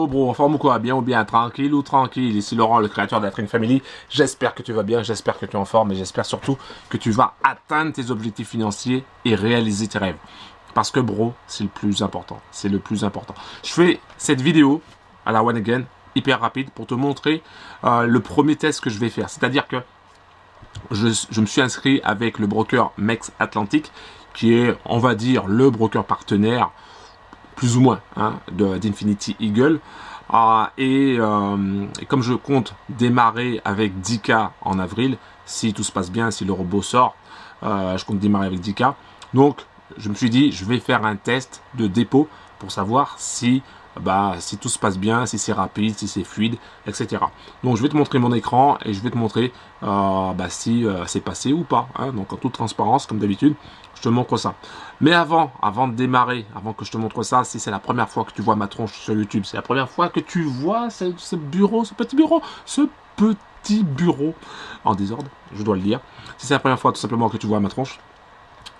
bro, en forme ou quoi? Bien ou bien? Tranquille ou tranquille? Ici Laurent, le créateur de la Trading Family. J'espère que tu vas bien, j'espère que tu es en forme et j'espère surtout que tu vas atteindre tes objectifs financiers et réaliser tes rêves. Parce que bro, c'est le plus important. C'est le plus important. Je fais cette vidéo à la one again, hyper rapide, pour te montrer le premier test que je vais faire. C'est-à-dire que je me suis inscrit avec le broker Mex Atlantic, qui est, on va dire, le broker partenaire plus ou moins d'Infinity Eagle. Et comme je compte démarrer avec 10K en avril, si tout se passe bien, si le robot sort, je compte démarrer avec 10K. Donc, je me suis dit, je vais faire un test de dépôt pour savoir si tout se passe bien, si c'est rapide, si c'est fluide, etc. Donc, je vais te montrer mon écran et je vais te montrer si c'est passé ou pas. Donc, en toute transparence, comme d'habitude, je te montre ça. Mais avant de démarrer, avant que je te montre ça, si c'est la première fois que tu vois ma tronche sur YouTube, c'est la première fois que tu vois ce petit bureau en désordre, je dois le dire. Si c'est la première fois tout simplement que tu vois ma tronche,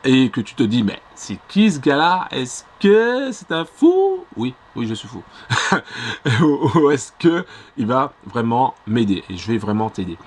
et que tu te dis, mais c'est qui ce gars-là? Est-ce que c'est un fou? Oui, je suis fou. Ou est-ce que il va vraiment m'aider? Et je vais vraiment t'aider.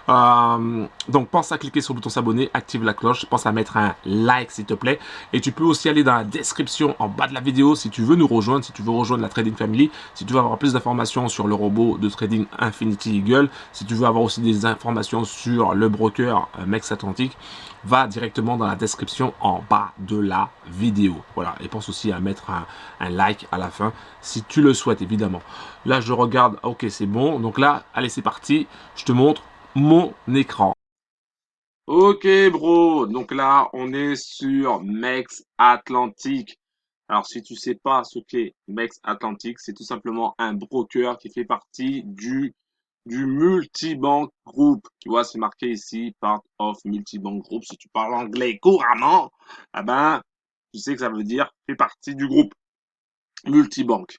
Donc pense à cliquer sur le bouton s'abonner, active la cloche, pense à mettre un like s'il te plaît, et tu peux aussi aller dans la description en bas de la vidéo si tu veux nous rejoindre, si tu veux rejoindre la Trading Family, si tu veux avoir plus d'informations sur le robot de trading Infinity Eagle, si tu veux avoir aussi des informations sur le broker Mex Atlantic, va directement dans la description en bas de la vidéo. Voilà, et pense aussi à mettre un like à la fin si tu le souhaites évidemment. Là je regarde, ok c'est bon, donc là allez c'est parti, je te montre mon écran. Ok bro, donc là on est sur Mex Atlantic. Alors si tu sais pas ce qu'est Mex Atlantic, c'est tout simplement un broker qui fait partie du Multibank Group. Tu vois, c'est marqué ici, part of Multibank Group. Si tu parles anglais couramment, tu sais que ça veut dire fait partie du groupe Multibank.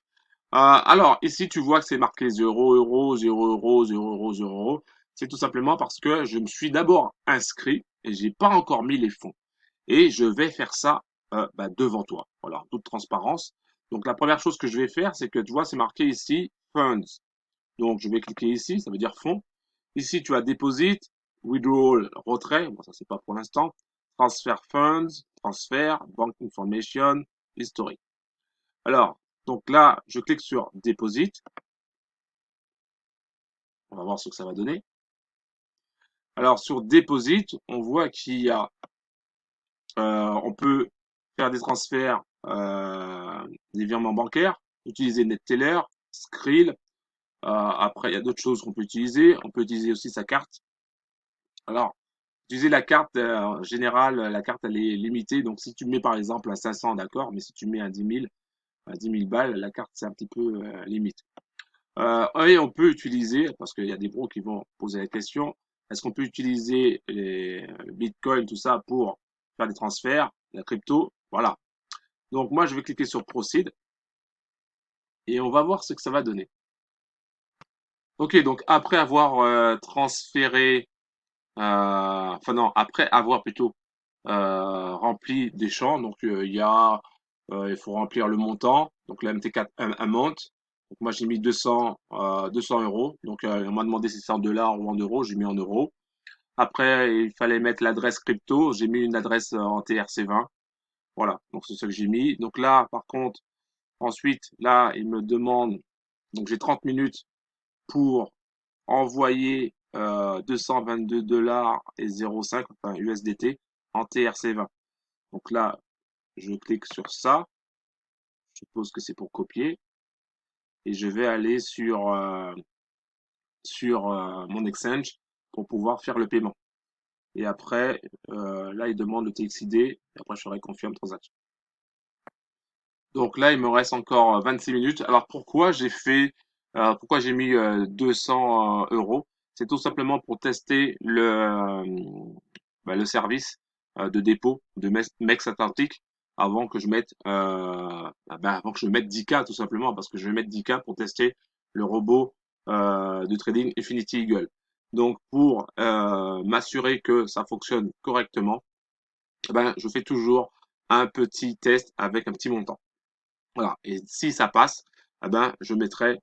Alors, ici, tu vois que c'est marqué 0 euros, 0 euros, 0 euros, 0 euros. C'est tout simplement parce que je me suis d'abord inscrit et j'ai pas encore mis les fonds. Et je vais faire ça devant toi. Voilà, en toute transparence. Donc, la première chose que je vais faire, c'est que tu vois, c'est marqué ici Funds. Donc, je vais cliquer ici, ça veut dire fonds. Ici, tu as Deposit, Withdrawal, retrait. Bon, ça, c'est pas pour l'instant. Transfer Funds, transfert, Bank Information, historique. Alors, donc là, je clique sur Deposit. On va voir ce que ça va donner. Alors, sur Deposit, on voit qu'il y a, on peut faire des transferts, des virements bancaires, utiliser NetTeller, Skrill. Après, il y a d'autres choses qu'on peut utiliser. On peut utiliser aussi sa carte. Alors, utiliser la carte générale, la carte elle est limitée. Donc, si tu mets par exemple à 500, d'accord, mais si tu mets à 10 000, à 10 000 balles, la carte c'est un petit peu limite. Et on peut utiliser, parce qu'il y a des pros qui vont poser la question, est-ce qu'on peut utiliser les Bitcoin, tout ça, pour faire des transferts, la crypto? Voilà. Donc moi, je vais cliquer sur Proceed et on va voir ce que ça va donner. Ok, donc après avoir transféré, enfin non, après avoir plutôt rempli des champs, donc il faut remplir le montant, donc la MT4 amount. Donc moi j'ai mis 200 euros, donc on m'a demandé si c'est en dollars ou en euros, j'ai mis en euros. Après il fallait mettre l'adresse crypto, j'ai mis une adresse en TRC20. Voilà, donc c'est ce que j'ai mis. Donc là par contre, ensuite là il me demande, donc j'ai 30 minutes pour envoyer 222 dollars et 0,5, enfin USDT en TRC20. Donc là, je clique sur ça. Je suppose que c'est pour copier. Et je vais aller sur mon exchange pour pouvoir faire le paiement. Et après, là, il demande le TXID. Et après, je ferai confirm transaction. Donc là, il me reste encore 26 minutes. Alors pourquoi j'ai mis 200 euros? C'est tout simplement pour tester le service de dépôt de Mex Atlantic avant que je mette avant que je mette 10K tout simplement parce que je vais mettre 10K pour tester le robot de trading Infinity Eagle. Donc pour m'assurer que ça fonctionne correctement, je fais toujours un petit test avec un petit montant. Voilà. Et si ça passe, eh ben, je mettrai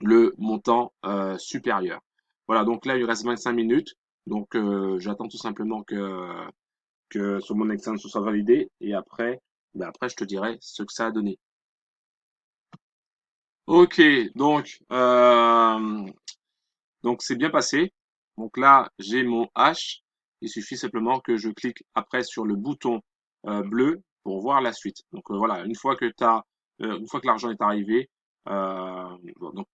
le montant supérieur. Voilà, donc là, il reste 25 minutes. Donc, j'attends tout simplement que sur mon examen ce soit validé. Et après, ben après, je te dirai ce que ça a donné. Ok, donc c'est bien passé. Donc là, j'ai mon H. Il suffit simplement que je clique après sur le bouton bleu pour voir la suite. Donc voilà, une fois que l'argent est arrivé, donc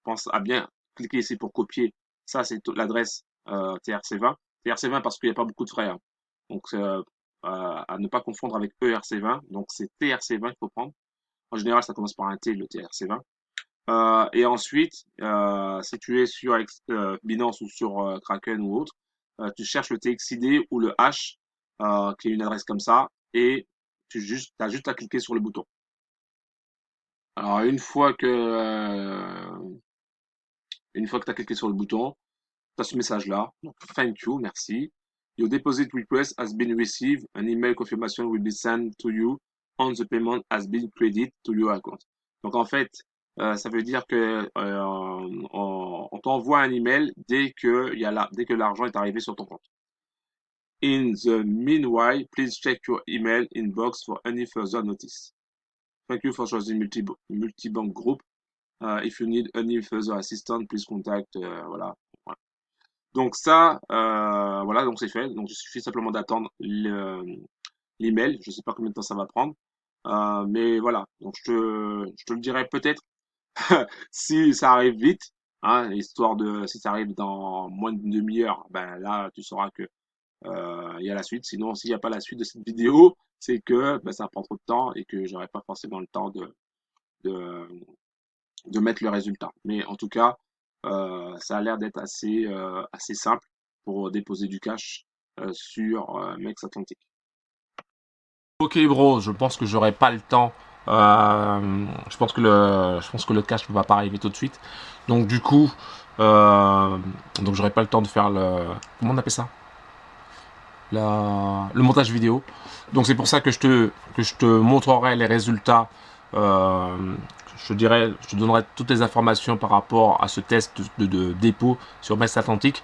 pense à bien cliquer ici pour copier. Ça, c'est l'adresse TRC20. TRC20 parce qu'il n'y a pas beaucoup de frais, hein. Donc à ne pas confondre avec ERC20. Donc c'est TRC20 qu'il faut prendre. En général, ça commence par un T, le TRC20. Et ensuite, si tu es sur Binance ou sur Kraken ou autre, tu cherches le TXID ou le H, qui est une adresse comme ça, et as juste à cliquer sur le bouton. Alors une fois que tu as cliqué sur le bouton, tu as ce message-là. Donc thank you, merci. Your deposit request has been received. An email confirmation will be sent to you on the payment has been credited to your account. Donc en fait, ça veut dire que on t'envoie un email dès que l'argent est arrivé sur ton compte. In the meanwhile, please check your email inbox for any further notice. Thank you for choosing Multibank Group. If you need any further assistance, please contact. Voilà. Donc ça, voilà, donc c'est fait. Donc il suffit simplement d'attendre l'email. Je ne sais pas combien de temps ça va prendre. Mais voilà, donc je te le dirai peut-être si ça arrive vite, hein, histoire de si ça arrive dans moins d'une demi-heure, ben là tu sauras que il y a la suite. Sinon, s'il n'y a pas la suite de cette vidéo, c'est que ben, ça prend trop de temps et que j'aurai pas forcément le temps de, de mettre le résultat. Mais en tout cas, ça a l'air d'être assez simple pour déposer du cash sur Mex Atlantic. Ok bro, je pense que j'aurai pas le temps. Je pense que le cash ne va pas arriver tout de suite. Donc du coup, donc j'aurai pas le temps de faire comment on appelle ça, le montage vidéo. Donc c'est pour ça que je te montrerai les résultats. Je te donnerai toutes les informations par rapport à ce test de dépôt sur Mex Atlantic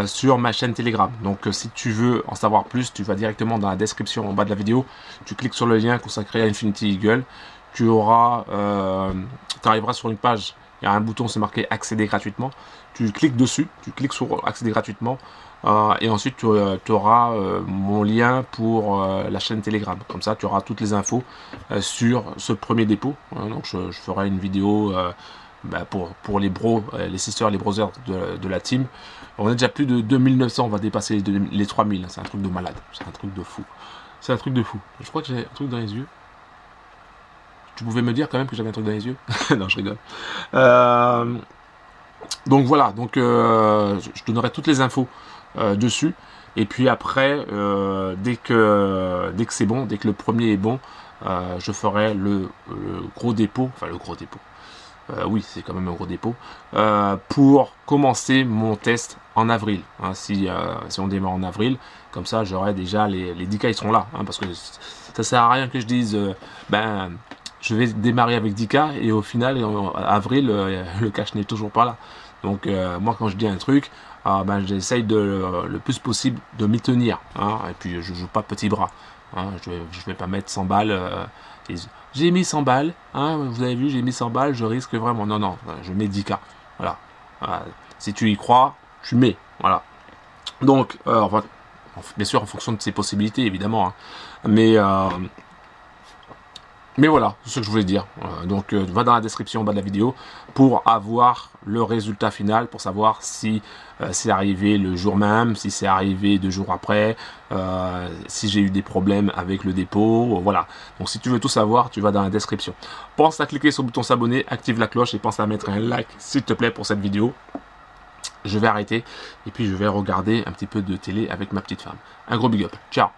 sur ma chaîne Telegram. Donc si tu veux en savoir plus, tu vas directement dans la description en bas de la vidéo. Tu cliques sur le lien consacré à Infinity Eagle. Tu arriveras sur une page. Il y a un bouton, c'est marqué accéder gratuitement. Tu cliques dessus, tu cliques sur accéder gratuitement. Et ensuite tu auras mon lien pour la chaîne Telegram. Comme ça tu auras toutes les infos sur ce premier dépôt. Donc je ferai une vidéo pour les bros, les sisters, les brothers de la team. On est déjà plus de 2900, on va dépasser les 3000. C'est un truc de malade, c'est un truc de fou. C'est un truc de fou. Je crois que j'ai un truc dans les yeux. Tu pouvais me dire quand même que j'avais un truc dans les yeux? Non, je rigole. Donc voilà, donc je donnerai toutes les infos dessus. Et puis après, dès que c'est bon, dès que le premier est bon, je ferai le gros dépôt, enfin le gros dépôt. Oui, c'est quand même un gros dépôt pour commencer mon test en avril. Hein, si on démarre en avril, comme ça, j'aurai déjà les 10K, ils seront là. Hein, parce que ça sert à rien que je dise, je vais démarrer avec 10K et au final, en avril, le cash n'est toujours pas là. Donc moi, quand je dis un truc, j'essaye le plus possible de m'y tenir. Hein, et puis, je joue pas petit bras. Hein, je vais pas mettre 100 balles. J'ai mis 100 balles. Hein, vous avez vu, j'ai mis 100 balles. Je risque vraiment. Non, non, je mets 10K. Voilà. Si tu y crois, tu mets. Voilà. Donc, bien sûr, en fonction de ses possibilités, évidemment. Hein, mais voilà, c'est ce que je voulais dire. Donc, va dans la description en bas de la vidéo pour avoir le résultat final, pour savoir si c'est arrivé le jour même, si c'est arrivé 2 jours après, si j'ai eu des problèmes avec le dépôt, voilà. Donc, si tu veux tout savoir, tu vas dans la description. Pense à cliquer sur le bouton s'abonner, active la cloche et pense à mettre un like, s'il te plaît, pour cette vidéo. Je vais arrêter et puis je vais regarder un petit peu de télé avec ma petite femme. Un gros big up. Ciao.